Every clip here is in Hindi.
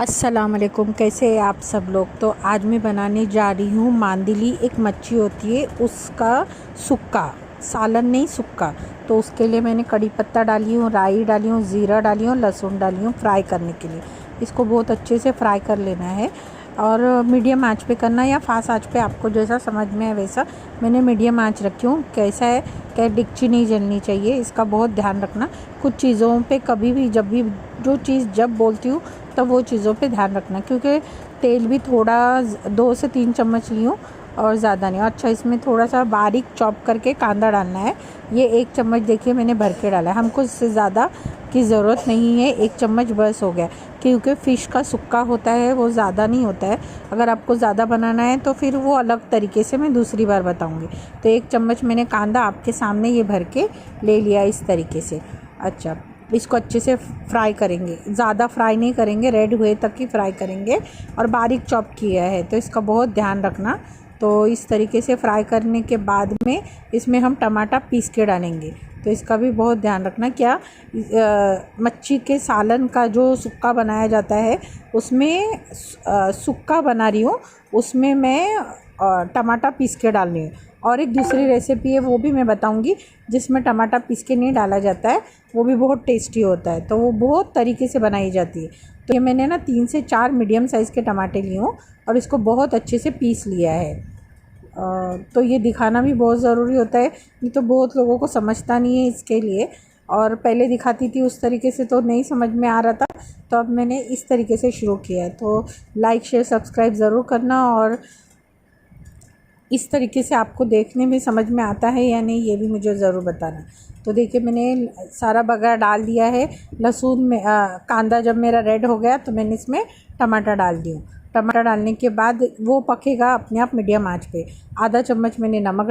अस्सलाम वालेकुम। कैसे हैं आप सब लोग। तो आज मैं बनाने जा रही हूँ मांदिली। एक मच्छी होती है उसका सुक्का, सालन नहीं सुक्का। तो उसके लिए मैंने कड़ी पत्ता डाली हूँ, राई डाली हूँ, ज़ीरा डाली हूँ, लहसुन डाली हूँ फ्राई करने के लिए। इसको बहुत अच्छे से फ्राई कर लेना है और मीडियम आंच पे करना या फास्ट आंच पे, आपको जैसा समझ में है वैसा। मैंने मीडियम आंच रखी हूँ। कैसा है क्या, डिक्ची नहीं जलनी चाहिए, इसका बहुत ध्यान रखना। कुछ चीज़ों पे कभी भी जब भी जो चीज़ जब बोलती हूँ तब वो चीज़ों पे ध्यान रखना, क्योंकि तेल भी थोड़ा 2 से 3 चम्मच ली हूँ और ज़्यादा नहीं। अच्छा, इसमें थोड़ा सा बारीक चॉप करके कांदा डालना है। ये 1 चम्मच देखिए मैंने भर के डाला है, हमको इससे ज़्यादा की ज़रूरत नहीं है, 1 चम्मच बस हो गया। क्योंकि फ़िश का सुक्का होता है वो ज़्यादा नहीं होता है। अगर आपको ज़्यादा बनाना है तो फिर वो अलग तरीके से मैं दूसरी बार बताऊँगी। तो 1 चम्मच मैंने कांदा आपके सामने ये भर के ले लिया इस तरीके से। अच्छा, इसको अच्छे से फ्राई करेंगे, ज़्यादा फ्राई नहीं करेंगे, रेड हुए तक ही फ्राई करेंगे और बारीक चॉप किया है तो इसका बहुत ध्यान रखना। तो इस तरीके से फ्राई करने के बाद में इसमें हम टमाटर पीस के डालेंगे, तो इसका भी बहुत ध्यान रखना। क्या मच्छी के सालन का जो सुक्का बनाया जाता है उसमें सुक्का बना रही हूँ, उसमें मैं टमाटर पीस के डाल रही हूँ। और एक दूसरी रेसिपी है वो भी मैं बताऊंगी जिसमें टमाटर पीस के नहीं डाला जाता है, वो भी बहुत टेस्टी होता है, तो वो बहुत तरीके से बनाई जाती है। तो ये मैंने ना 3 से 4 मीडियम साइज़ के टमाटर लिए हूँ और इसको बहुत अच्छे से पीस लिया है। तो ये दिखाना भी बहुत ज़रूरी होता है, नहीं तो बहुत लोगों को समझता नहीं है इसके लिए। और पहले दिखाती थी उस तरीके से तो नहीं समझ में आ रहा था, तो अब मैंने इस तरीके से शुरू किया है। तो लाइक शेयर सब्सक्राइब ज़रूर करना और इस तरीके से आपको देखने में समझ में आता है या नहीं ये भी मुझे ज़रूर बताना। तो देखिए मैंने सारा बघार डाल दिया है। लहसुन में कांदा जब मेरा रेड हो गया तो मैंने इसमें टमाटर डाल दी हूँ। टमाटर डालने के बाद वो पकेगा अपने आप मीडियम आंच पे। आधा चम्मच मैंने नमक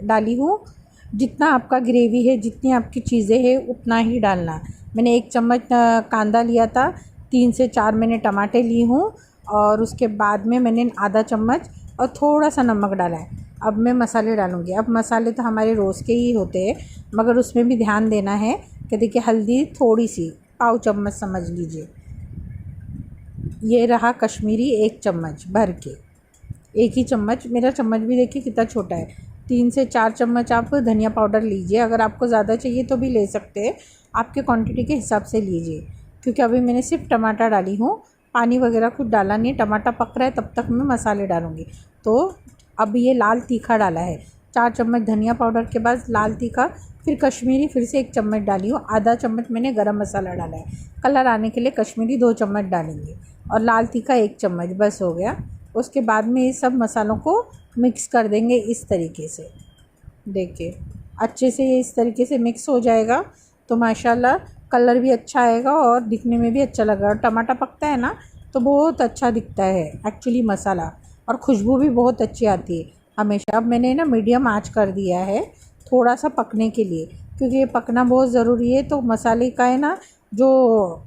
डाली हूँ। जितना आपका ग्रेवी है, जितनी आपकी चीज़ें हैं उतना ही डालना। मैंने 1 चम्मच कांदा लिया था, 3 से 4 मैंने टमाटर ली हूँ और उसके बाद में मैंने आधा चम्मच और थोड़ा सा नमक डाला है। अब मैं मसाले डालूँगी। अब मसाले तो हमारे रोज़ के ही होते हैं, मगर उसमें भी ध्यान देना है कि देखिए हल्दी थोड़ी सी, पाव चम्मच समझ लीजिए। ये रहा कश्मीरी 1 चम्मच भर के, 1 ही चम्मच, मेरा चम्मच भी देखिए कितना छोटा है। 3 से 4 चम्मच आप धनिया पाउडर लीजिए, अगर आपको ज़्यादा चाहिए तो भी ले सकते हैं, आपके क्वांटिटी के हिसाब से लीजिए। क्योंकि अभी मैंने सिर्फ टमाटर डाली हूँ, पानी वगैरह कुछ डाला नहीं। टमाटर पक रहा है तब तक मैं मसाले डालूँगी। तो अब ये लाल तीखा डाला है, 4 चम्मच धनिया पाउडर के बाद लाल तीखा, फिर कश्मीरी फिर से 1 चम्मच डाली हूँ। आधा चम्मच मैंने गरम मसाला डाला है, कलर आने के लिए कश्मीरी 2 चम्मच डालेंगे और लाल तीखा 1 चम्मच, बस हो गया। उसके बाद में ये सब मसालों को मिक्स कर देंगे इस तरीके से। देखिए अच्छे से ये इस तरीके से मिक्स हो जाएगा तो माशाल्लाह कलर भी अच्छा आएगा और दिखने में भी अच्छा लगेगा। और टमाटर पकता है ना तो बहुत अच्छा दिखता है एक्चुअली मसाला, और खुशबू भी बहुत अच्छी आती है हमेशा। अब मैंने ना मीडियम आंच कर दिया है थोड़ा सा पकने के लिए, क्योंकि ये पकना बहुत ज़रूरी है। तो मसाले का है ना जो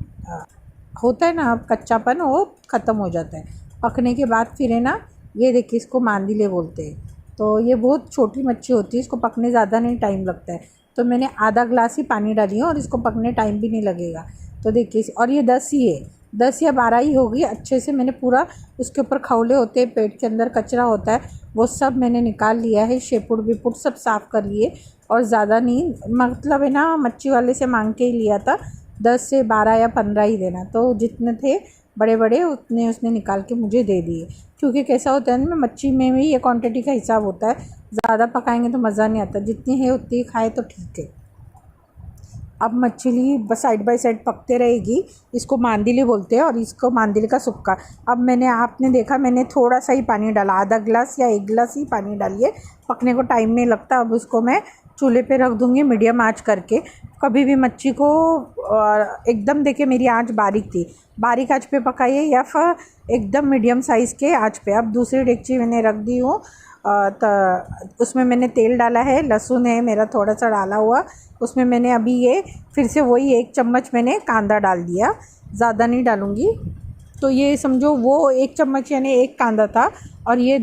होता है ना कच्चापन, वो ख़त्म हो जाता है पकने के बाद। फिर है ना ये देखिए इसको मांदिले बोलते हैं। तो ये बहुत छोटी मच्छी होती है, इसको पकने ज़्यादा नहीं टाइम लगता है। तो मैंने आधा ग्लास ही पानी डाली है और इसको पकने टाइम भी नहीं लगेगा। तो देखिए, और ये 10 ही है, 10 या 12 ही होगी। अच्छे से मैंने पूरा उसके ऊपर खौले होते हैं, पेट के अंदर कचरा होता है, वो सब मैंने निकाल लिया है। शेपुड़ वेपुड़ सब साफ़ कर लिए और ज़्यादा नहीं, मतलब है ना मच्छी वाले से मांग के ही लिया था, 10 से 12 या 15 ही देना। तो जितने थे बड़े बड़े उतने उसने निकाल के मुझे दे दिए। क्योंकि कैसा होता है ना मच्छी में भी ये क्वांटिटी का हिसाब होता है, ज़्यादा पकाएंगे तो मज़ा नहीं आता, जितनी है उतनी खाए तो ठीक है। अब मछली बस साइड बाय साइड पकते रहेगी। इसको मांदिली बोलते हैं और इसको मांदिली का सुक्का। अब मैंने, आपने देखा मैंने थोड़ा सा ही पानी डाला, आधा गिलास या 1 गिलास ही पानी डालिए, पकने को टाइम नहीं लगता। अब इसको मैं चूल्हे पे रख दूँगी मीडियम आंच करके। कभी भी मच्छी को एकदम, देखिए मेरी आंच बारीक थी, बारीक आंच पे पकाइए या फिर एकदम मीडियम साइज़ के आंच पे। अब दूसरी डेगची मैंने रख दी हूँ, तो उसमें मैंने तेल डाला है, लहसुन है मेरा थोड़ा सा डाला हुआ, उसमें मैंने अभी ये फिर से वही 1 चम्मच मैंने कांदा डाल दिया, ज़्यादा नहीं डालूँगी। तो ये समझो वो 1 चम्मच यानी 1 कांदा था और ये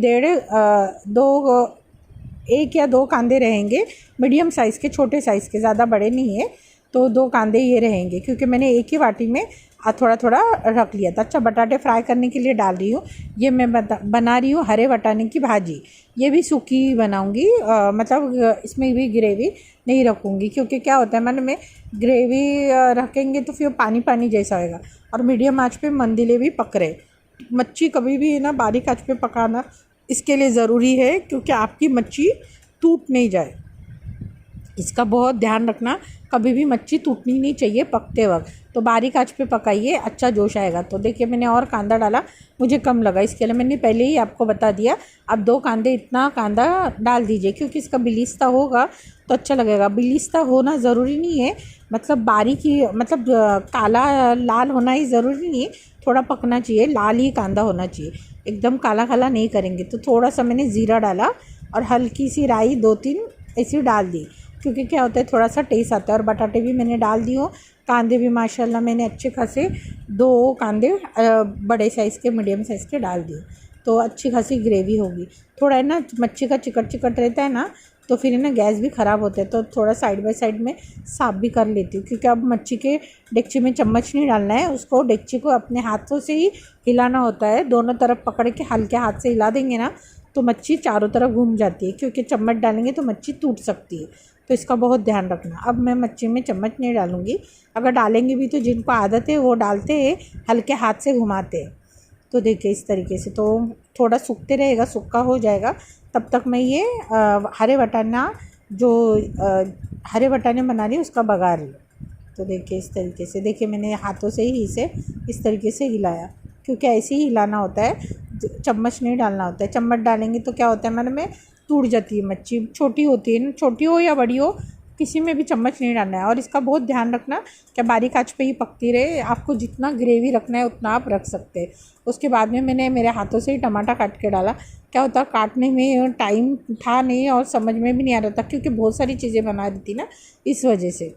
1 या 2 कांदे रहेंगे मीडियम साइज़ के, छोटे साइज़ के, ज़्यादा बड़े नहीं है। तो 2 कांदे ये रहेंगे, क्योंकि मैंने एक ही वाटी में थोड़ा थोड़ा रख लिया था। अच्छा, बटाटे फ्राई करने के लिए डाल रही हूँ। ये मैं बना रही हूँ हरे बटाने की भाजी। ये भी सूखी बनाऊँगी, मतलब इसमें भी ग्रेवी नहीं रखूँगी, क्योंकि क्या होता है मन में ग्रेवी रखेंगे तो फिर पानी पानी जैसा होएगा। और मीडियम आंच पे मंदिले भी पक रहे। मच्छी कभी भी ना बारीक आंच पे पकाना इसके लिए ज़रूरी है, क्योंकि आपकी मच्छी टूट नहीं जाए। इसका बहुत ध्यान रखना, कभी भी मच्छी टूटनी नहीं चाहिए पकते वक्त। तो बारीक आंच पे पकाइए, अच्छा जोश आएगा। तो देखिए मैंने और कांदा डाला, मुझे कम लगा, इसके लिए मैंने पहले ही आपको बता दिया। अब 2 कांदे, इतना कांदा डाल दीजिए, क्योंकि इसका बिलिस्ता होगा तो अच्छा लगेगा। बिलिस्ता होना ज़रूरी नहीं है, मतलब बारीक ही, मतलब काला लाल होना ही ज़रूरी नहीं है, थोड़ा पकना चाहिए, लाल ही कांदा होना चाहिए, एकदम काला काला नहीं करेंगे। तो थोड़ा सा मैंने ज़ीरा डाला और हल्की सी राई 2-3 ऐसी डाल दी, क्योंकि क्या होता है थोड़ा सा टेस्ट आता है। और बटाटे भी मैंने डाल दी हो, कांदे भी माशाल्लाह मैंने अच्छे खासे 2 कांदे बड़े साइज़ के मीडियम साइज़ के डाल दिए, तो अच्छी खासी ग्रेवी होगी। थोड़ा है ना मच्छी का चिकट चिकट रहता है ना, तो फिर है ना गैस भी ख़राब होता है, तो थोड़ा साइड बाय साइड में साफ़ भी कर लेती हूँ, क्योंकि अब मच्छी के डेगची में चम्मच नहीं डालना है, उसको डेगची को अपने हाथों से ही हिलाना होता है। दोनों तरफ पकड़ के हल्के हाथ से हिला देंगे ना तो मच्छी चारों तरफ घूम जाती है, क्योंकि चम्मच डालेंगे तो मच्छी टूट सकती है, तो इसका बहुत ध्यान रखना। अब मैं मच्छी में चम्मच नहीं डालूँगी, अगर डालेंगे भी तो जिनको आदत है वो डालते हैं, हल्के हाथ से घुमाते हैं। तो देखिए इस तरीके से, तो थोड़ा सूखते रहेगा, सूखा हो जाएगा, तब तक मैं ये हरे बटाना जो हरे बटाने बना रही हूँ उसका बघार रही हूँ। तो देखिए इस तरीके से, देखिए मैंने हाथों से ही इसे इस तरीके से हिलाया, क्योंकि ऐसे ही हिलाना होता है, चम्मच नहीं डालना होता है। चम्मच डालेंगे तो क्या होता है मन में टूट जाती है मच्छी, छोटी होती है ना, छोटी हो या बड़ी हो, किसी में भी चम्मच नहीं डालना है। और इसका बहुत ध्यान रखना कि बारीक आंच पे ही पकती रहे, आपको जितना ग्रेवी रखना है उतना आप रख सकते हैं। उसके बाद में मैंने मेरे हाथों से ही टमाटर काट के डाला। क्या होता काटने में टाइम था नहीं और समझ में भी नहीं आ रहा था, क्योंकि बहुत सारी चीज़ें बना रही थी ना, इस वजह से।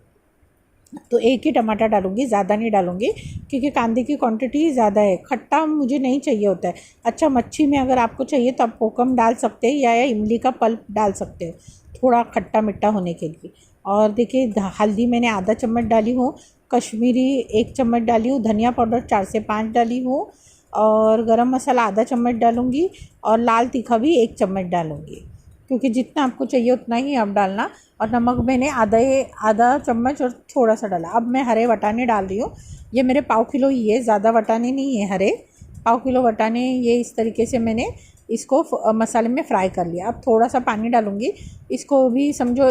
तो एक ही टमाटर डालूँगी, ज़्यादा नहीं डालूँगी, क्योंकि कांदे की क्वांटिटी ज़्यादा है, खट्टा मुझे नहीं चाहिए होता है। अच्छा, मच्छी में अगर आपको चाहिए तो आप कोकम डाल सकते हैं, या इमली का पल्प डाल सकते हो, थोड़ा खट्टा मीठा होने के लिए। और देखिए हल्दी मैंने आधा चम्मच डाली हूँ, कश्मीरी 1 चम्मच डाली हूँ, धनिया पाउडर 4 से 5 डाली हूँ, और गरम मसाला आधा चम्मच डालूँगी, और लाल तीखा भी 1 चम्मच डालूँगी, क्योंकि जितना आपको चाहिए उतना ही आप डालना। और नमक मैंने आधा चम्मच और थोड़ा सा डाला। अब मैं हरे वटाने डाल रही हूँ, ये मेरे पाव किलो ही है, ज़्यादा वटाने नहीं है, हरे पाव किलो वटाने। ये इस तरीके से मैंने इसको मसाले में फ्राई कर लिया। अब थोड़ा सा पानी डालूँगी, इसको भी समझो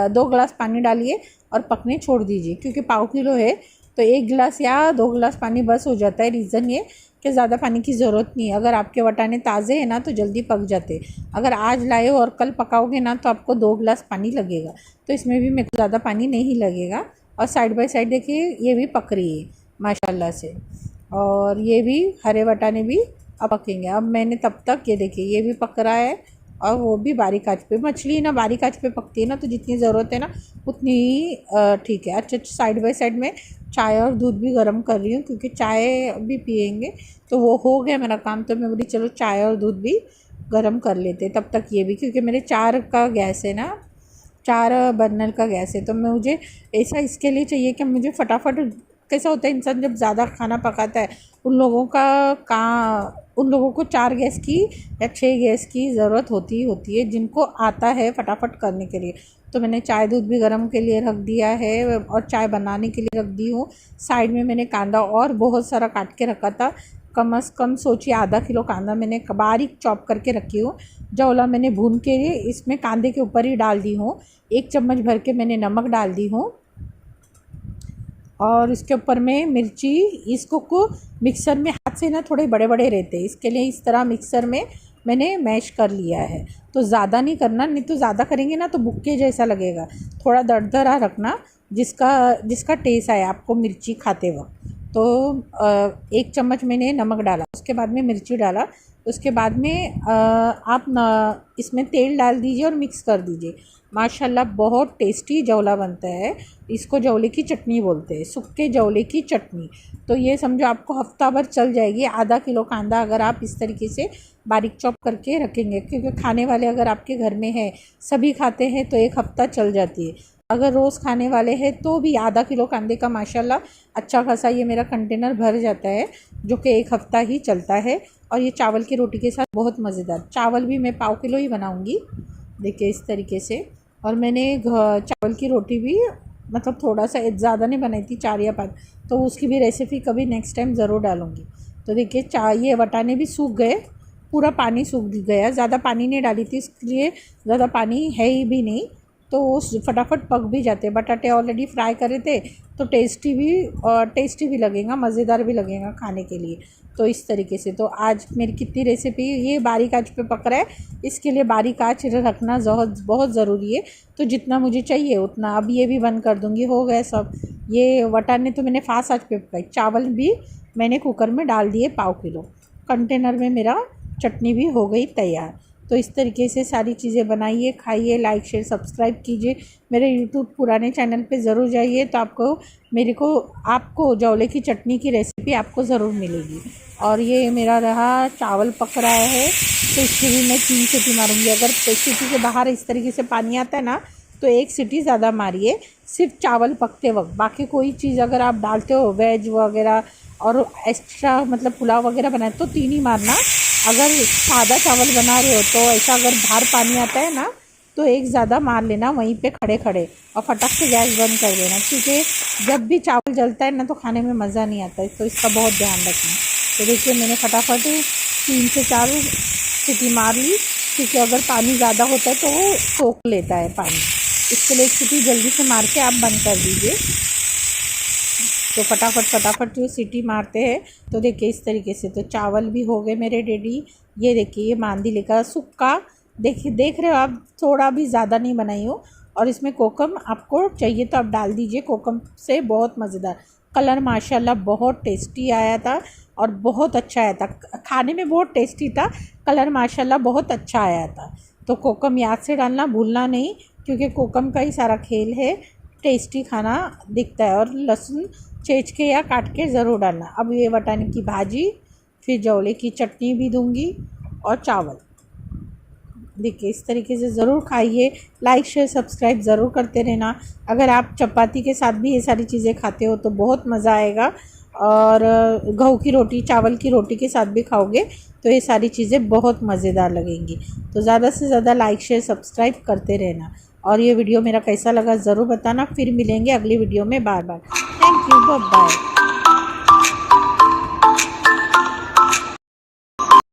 2 गिलास पानी डालिए और पकने छोड़ दीजिए, क्योंकि पाव किलो है तो 1 गिलास या 2 गिलास पानी बस हो जाता है। रीज़न ये कि ज़्यादा पानी की ज़रूरत नहीं है, अगर आपके वटाने ताज़े हैं ना तो जल्दी पक जाते। अगर आज लाए हो और कल पकाओगे ना तो आपको 2 गिलास पानी लगेगा, तो इसमें भी मेरे को ज़्यादा पानी नहीं लगेगा। और साइड बाय साइड देखिए ये भी पक रही है माशाल्लाह से, और ये भी हरे वटाने भी अब पकेंगे। अब मैंने तब तक ये देखिए ये भी पक रहा है, और वो भी बारीक आंच पे। मछली ना बारीक आंच पे पकती है ना, तो जितनी ज़रूरत है ना उतनी ही ठीक है। अच्छा, साइड बाय साइड में चाय और दूध भी गर्म कर रही हूँ, क्योंकि चाय भी पियेंगे। तो वो हो गया मेरा काम, तो मैं बोली चलो चाय और दूध भी गर्म कर लेते तब तक ये भी, क्योंकि मेरे 4 का गैस है ना, 4 बर्नर का गैस है। तो मैं मुझे ऐसा इसके लिए चाहिए कि मुझे फटाफट, कैसा होता है इंसान जब ज़्यादा खाना पकाता है, उन लोगों को 4 गैस की या 6 गैस की ज़रूरत होती है, जिनको आता है फटाफट करने के लिए। तो मैंने चाय दूध भी गर्म के लिए रख दिया है, और चाय बनाने के लिए रख दी हूँ। साइड में मैंने कांदा और बहुत सारा काट के रखा था, कम से कम सोचिए आधा किलो कांदा मैंने बारीक चॉप करके रखी हूँ। जौला मैंने भून के इसमें कांदे के ऊपर ही डाल दी हूँ। 1 चम्मच भर के मैंने नमक डाल दी हूँ, और इसके ऊपर में मिर्ची, इसको को मिक्सर में हाथ से ना थोड़े बड़े बड़े रहते हैं, इसके लिए इस तरह मिक्सर में मैंने मैश कर लिया है। तो ज़्यादा नहीं करना, नहीं तो ज़्यादा करेंगे ना तो बुक्के जैसा लगेगा, थोड़ा दरदरा रखना, जिसका टेस्ट आए आपको मिर्ची खाते वक्त। तो 1 चम्मच मैंने नमक डाला, उसके बाद में मिर्ची डाला, उसके बाद में आप इसमें तेल डाल दीजिए और मिक्स कर दीजिए। माशाल्लाह बहुत टेस्टी जौला बनता है, इसको जौले की चटनी बोलते हैं, सूखे जौले की चटनी। तो ये समझो आपको हफ्ता भर चल जाएगी। आधा किलो कांदा अगर आप इस तरीके से बारीक चॉप करके रखेंगे, क्योंकि खाने वाले अगर आपके घर में है, सभी खाते हैं, तो 1 हफ्ता चल जाती है। अगर रोज़ खाने वाले हैं तो भी आधा किलो कांदे का माशाल्लाह अच्छा खासा ये मेरा कंटेनर भर जाता है, जो कि 1 हफ़्ता ही चलता है। और ये चावल की रोटी के साथ बहुत मज़ेदार। चावल भी मैं पाव किलो ही बनाऊँगी, देखिए इस तरीके से। और मैंने चावल की रोटी भी मतलब थोड़ा सा ज़्यादा नहीं बनाई थी, 4 या 5, तो उसकी भी रेसिपी कभी नेक्स्ट टाइम ज़रूर डालूँगी। तो देखिए ये वटाने भी सूख गए, पूरा पानी सूख गया, ज़्यादा पानी नहीं डाली थी इसलिए ज़्यादा पानी है ही भी नहीं, तो वो फटाफट पक भी जाते। बटाटे ऑलरेडी फ्राई करे थे तो टेस्टी भी लगेगा, मज़ेदार भी लगेगा खाने के लिए। तो इस तरीके से तो आज मेरी कितनी रेसिपी ये बारीक आंच पे पक रहा है, इसके लिए बारीक आंच रखना बहुत ज़रूरी है। तो जितना मुझे चाहिए उतना। अब ये भी बंद कर दूँगी, हो गए सब। ये वटाने तो मैंने फास्ट आंच पे पकाई, चावल भी मैंने कुकर में डाल दिए पाव किलो। कंटेनर में मेरा चटनी भी हो गई तैयार। तो इस तरीके से सारी चीज़ें बनाइए, खाइए, लाइक शेयर सब्सक्राइब कीजिए। मेरे यूट्यूब पुराने चैनल पे ज़रूर जाइए, तो आपको जौले की चटनी की रेसिपी आपको ज़रूर मिलेगी। और ये मेरा रहा चावल पक रहा है, तो इसकी भी मैं 3 सीटी मारूंगी। अगर सीटी के बाहर इस तरीके से पानी आता है ना, तो 1 सीटी ज़्यादा मारिए, सिर्फ चावल पकते वक्त। बाकी कोई चीज़ अगर आप डालते हो वेज वगैरह और एक्स्ट्रा मतलब पुलाव वगैरह बनाए तो 3 ही मारना। अगर सादा चावल बना रहे हो तो ऐसा अगर बाहर पानी आता है ना, तो 1 ज़्यादा मार लेना वहीं पे खड़े खड़े, और फटक से गैस बंद कर देना, क्योंकि जब भी चावल जलता है ना तो खाने में मज़ा नहीं आता है। तो इसका बहुत ध्यान रखना। तो देखिए मैंने फटाफट 3 से 4 सीटी मार ली, क्योंकि अगर पानी ज़्यादा होता है तो वो सोख लेता है पानी। इसके लिए 1 सीटी जल्दी से मार के आप बंद कर दीजिए। तो फटाफट जो सीटी मारते हैं, तो देखिए इस तरीके से। तो चावल भी हो गए मेरे रेडी। ये देखिए ये मांदिली का सुक्का, देखिए देख रहे हो आप, थोड़ा भी ज़्यादा नहीं बनाई हो। और इसमें कोकम आपको चाहिए तो आप डाल दीजिए, कोकम से बहुत मज़ेदार। कलर माशाल्लाह बहुत टेस्टी आया था और बहुत अच्छा आया था, खाने में बहुत टेस्टी था। कलर माशाल्लाह बहुत अच्छा आया था। तो कोकम याद से डालना भूलना नहीं, क्योंकि कोकम का ही सारा खेल है, टेस्टी खाना दिखता है। और लहसुन छेच के या काट के ज़रूर डालना। अब ये वटाने की भाजी, फिर जौले की चटनी भी दूंगी और चावल। देखिए इस तरीके से ज़रूर खाइए, लाइक शेयर सब्सक्राइब ज़रूर करते रहना। अगर आप चपाती के साथ भी ये सारी चीज़ें खाते हो तो बहुत मज़ा आएगा। और गेहूं की रोटी, चावल की रोटी के साथ भी खाओगे तो ये सारी चीज़ें बहुत मज़ेदार लगेंगी। तो ज़्यादा से ज़्यादा लाइक शेयर सब्सक्राइब करते रहना। और ये वीडियो मेरा कैसा लगा ज़रूर बताना। फिर मिलेंगे अगली वीडियो में बार बार। Thank you, bye bye.